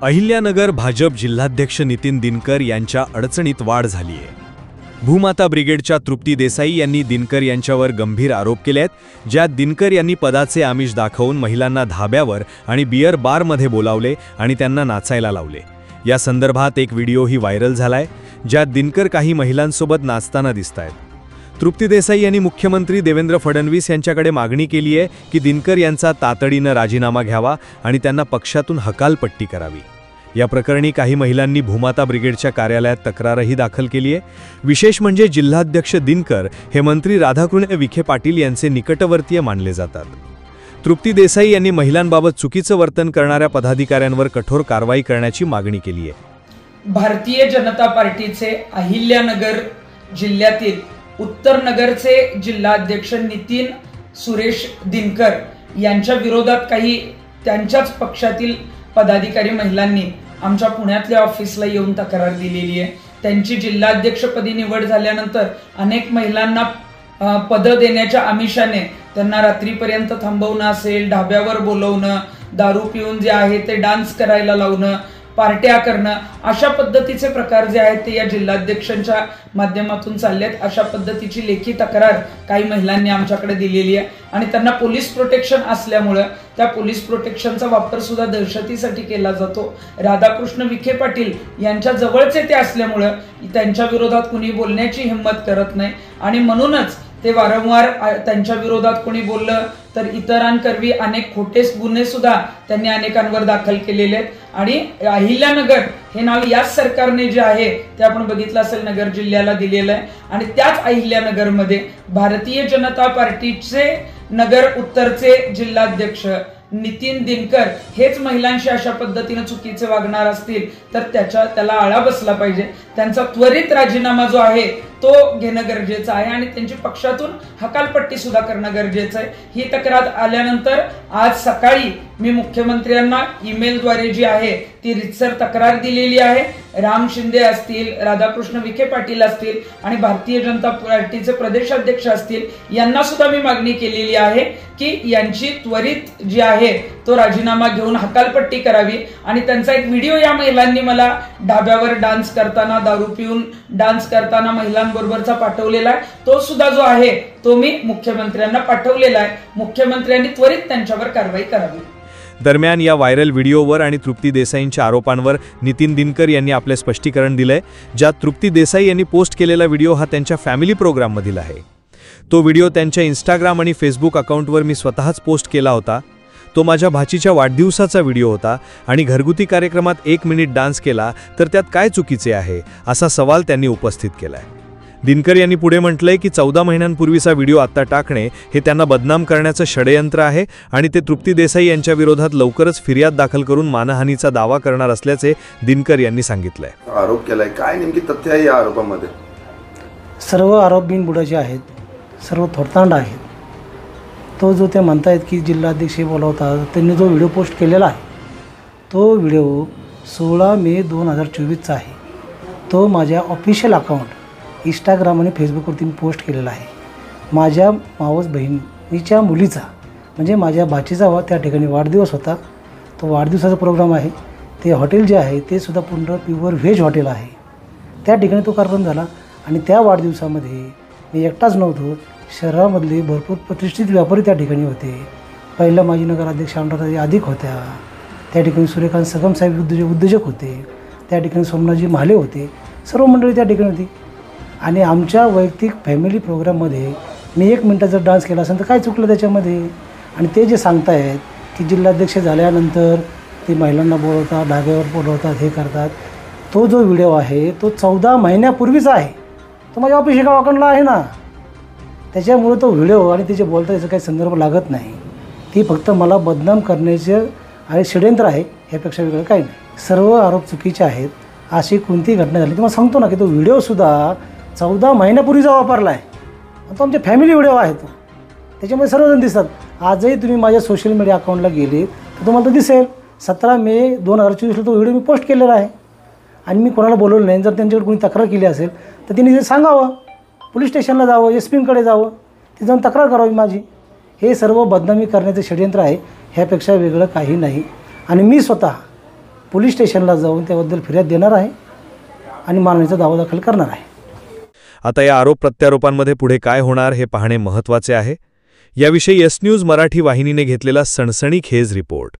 अहिल्यानगर भाजप जिल्हाध्यक्ष नितीन दिनकर यांच्या अडचणीत वाढ झाली आहे। भूमाता ब्रिगेडच्या तृप्ती देसाई यांनी दिनकर यांच्यावर गंभीर आरोप केले आहेत, ज्यात दिनकर यांनी पदाचे आमिष दाखवून महिलांना धाब्यावर आणि बियर बारमध्ये बोलावले आणि त्यांना नाचायला लावले। या संदर्भात एक व्हिडिओही व्हायरल झालाय, ज्यात दिनकर काही महिलांसोबत नाचताना दिसतायत। तृप्ती देसाई यांनी मुख्यमंत्री देवेंद्र फडणवीस यांच्याकडे मागणी केली आहे की दिनकर यांचा तातडीने राजीनामा घ्यावा आणि त्यांना पक्षातून हकालपट्टी करावी। या प्रकरणी काही महिलांनी भूमाता ब्रिगेडच्या कार्यालयात तक्रारही दाखल केली आहे। विशेष म्हणजे जिल्हाध्यक्ष दिनकर हे मंत्री राधाकृष्ण विखे पाटील यांचे निकटवर्तीय मानले जातात। तृप्ती देसाई यांनी महिलांबाबत चुकीचं वर्तन करणाऱ्या पदाधिकाऱ्यांवर कठोर कारवाई करण्याची मागणी केली आहे। भारतीय जनता पार्टीचे अहिल्यानगर जिल्ह्यातील उत्तर नगरचे जिल्हाध्यक्ष नितीन सुरेश दिनकर यांच्या विरोधात काही त्यांच्याच पक्षातील पदाधिकारी महिलांनी आमच्या पुण्यातल्या ऑफिसला येऊन तक्रार दिलेली आहे। त्यांची जिल्हाध्यक्षपदी निवड झाल्यानंतर अनेक महिलांना पद देण्याच्या आमिषाने त्यांना रात्रीपर्यंत थांबवणं असेल, ढाब्यावर बोलवणं, दारू पिऊन जे आहे ते डान्स करायला लावणं, पार्ट्या करणं, अशा पद्धतीचे प्रकार जे आहेत ते या जिल्हाध्यक्षांच्या माध्यमातून चाललेत। अशा पद्धतीची लेखी तक्रार काही महिलांनी आमच्याकडे दिलेली आहे आणि त्यांना पोलीस प्रोटेक्शन असल्यामुळे त्या पोलीस प्रोटेक्शनचा वापर सुद्धा दहशतीसाठी केला जातो। राधाकृष्ण विखे पाटील यांच्या जवळचे ते असल्यामुळे त्यांच्या विरोधात कुणी बोलण्याची हिंमत करत नाही आणि म्हणूनच ते वारंवार त्यांच्या विरोधात कोणी बोललं तर इतरांकरवी अनेक खोटे गुन्हे सुद्धा त्यांनी अनेकांवर दाखल केलेले आहेत। आणि अहिल्यानगर हे नाव याच सरकारने जे आहे ते आपण बघितलं असेल नगर जिल्ह्याला दिलेलं आहे आणि त्याच अहिल्यानगरमध्ये भारतीय जनता पार्टीचे नगर उत्तरचे जिल्हाध्यक्ष नितीन दिनकर हेच महिलांशी अशा पद्धतीने चुकीचे वागणार असतील तर त्याला आळा बसला पाहिजे। त्यांचा त्वरित राजीनामा जो आहे तो घेणं गरजेचं आहे आणि त्यांची पक्षातून हकालपट्टी सुद्धा करणं गरजेचं आहे। ही तक्रार आल्यानंतर आज सकाळी मी मुख्यमंत्र्यांना ईमेलद्वारे जी आहे ती रितसर तक्रार दिलेली आहे। राम शिंदे असतील, राधाकृष्ण विखे पाटील असतील आणि भारतीय जनता पार्टीचे प्रदेशाध्यक्ष असतील यांना सुद्धा मी मागणी केलेली आहे की यांची त्वरित जी आहे तो राजीनामा घेऊन हकालपट्टी करावी। आणि त्यांचा एक व्हिडिओ या महिलांनी मला ढाब्यावर डान्स करताना, दारू पिऊन डान्स करताना महिलांबरोबरचा पाठवलेला आहे, तो सुद्धा जो आहे तो मी मुख्यमंत्र्यांना पाठवलेला आहे। मुख्यमंत्र्यांनी त्वरित त्यांच्यावर कारवाई करावी। दरम्यान या व्हायरल व्हिडिओवर आणि तृप्ती देसाईंच्या आरोपांवर नितीन दिनकर यांनी आपले स्पष्टीकरण दिलंय, ज्यात तृप्ती देसाई यांनी पोस्ट केलेला व्हिडिओ हा त्यांच्या फॅमिली प्रोग्राममधील आहे। तो व्हिडिओ त्यांच्या इंस्टाग्राम आणि फेसबुक अकाउंटवर मी स्वतःच पोस्ट केला होता। तो माझ्या भाचीच्या वाढदिवसाचा व्हिडिओ होता आणि घरगुती कार्यक्रमात 1 मिनिट डान्स केला तर त्यात काय चुकीचे आहे असा सवाल त्यांनी उपस्थित केलाय। दिनकर यांनी पुढे म्हटलंय की 14 महिन्यांपूर्वीचा व्हिडिओ आता टाकणे हे त्यांना बदनाम करण्याचं षडयंत्र आहे आणि ते तृप्ती देसाई यांच्या विरोधात लवकरच फिर्याद दाखल करून मानहानीचा दावा करणार असल्याचे दिनकर यांनी सांगितलंय। आरोप केलाय, काय नेमकी तथ्य आहे या आरोपामध्ये? सर्व आरोप बिनबुडाचे आहेत, सर्व थोतांड आहेत। तो जो ते म्हणतायत की जिल्हाध्यक्ष बोलवतात, त्यांनी जो व्हिडिओ पोस्ट केलेला आहे तो व्हिडिओ 16 मे 2024चा आहे। तो माझ्या ऑफिशियल अकाउंट इंस्टाग्राम आणि फेसबुकवरती मी पोस्ट केलेला आहे। माझ्या मावस बहिणीच्या मुलीचा म्हणजे माझ्या भाचीचा त्या ठिकाणी वाढदिवस होता। तो वाढदिवसाचा प्रोग्राम आहे। ते हॉटेल जे आहे ते सुद्धा पूर्ण प्युअर व्हेज हॉटेल आहे। त्या ठिकाणी तो कार्यक्रम झाला आणि त्या वाढदिवसामध्ये मी एकटाच नव्हतो, शहरामधले भरपूर प्रतिष्ठित व्यापारी त्या ठिकाणी होते। पहिला माजी नगराध्यक्ष अनुराधाताई अधिक होत्या, त्या ठिकाणी सूर्यकांत सगम साहेब उद्योजक होते, त्या ठिकाणी सोमनाथजी महाले होते, सर्व मंडळी त्या ठिकाणी होती। आणि आमच्या वैयक्तिक फॅमिली प्रोग्राममध्ये मी 1 मिनिटाचा डान्स केला असेल तर काय चुकलं त्याच्यामध्ये? आणि ते जे सांगतायत की जिल्हाध्यक्ष झाल्यानंतर ते महिलांना बोलवतात, ढाब्यावर बोलवतात, हे करतात, तो जो व्हिडिओ आहे तो 14 महिन्यापूर्वीचा आहे। तो माझ्या ऑफिशियल अकाउंटला आहे ना, त्याच्यामुळे तो व्हिडिओ आणि ते जे बोलतात याचा काही संदर्भ लागत नाही। ती फक्त मला बदनाम करण्याचं आणि षडयंत्र आहे, ह्यापेक्षा वेगळं काही नाही। सर्व आरोप चुकीचे आहेत। अशी कोणती घटना झाली तुम्हाला सांगतो ना की तो व्हिडिओसुद्धा 14 महिन्यापूर्वीचा वापरला आहे। तो आमच्या फॅमिली व्हिडिओ आहे, तो त्याच्यामध्ये सर्वजण दिसतात। आजही तुम्ही माझ्या सोशल मीडिया अकाउंटला गेले तर तुम्हाला तो दिसेल। 17 मे 2024ला तो व्हिडिओ मी पोस्ट केलेला आहे आणि मी कोणाला बोलवलं नाही। जर त्यांच्याकडे कोणी तक्रार केली असेल तर त्यांनी जे सांगावं, पोलीस स्टेशनला जावं, एसपींकडे जावं, ते जाऊन तक्रार करावी माझी। हे सर्व बदनामी करण्याचं षडयंत्र आहे, ह्यापेक्षा वेगळं काही नाही। आणि मी स्वतः पोलीस स्टेशनला जाऊन त्याबद्दल फिर्याद देणार आहे आणि मानहानीचा दावा दाखल करणार आहे. आता या आरोप प्रत्यारोपांमध्ये पुढे काय होणार हे पाहणे महत्त्वाचे आहे. याविषयी एस न्यूज मराठी वाहिनीने घेतलेला सणसणीखेज रिपोर्ट.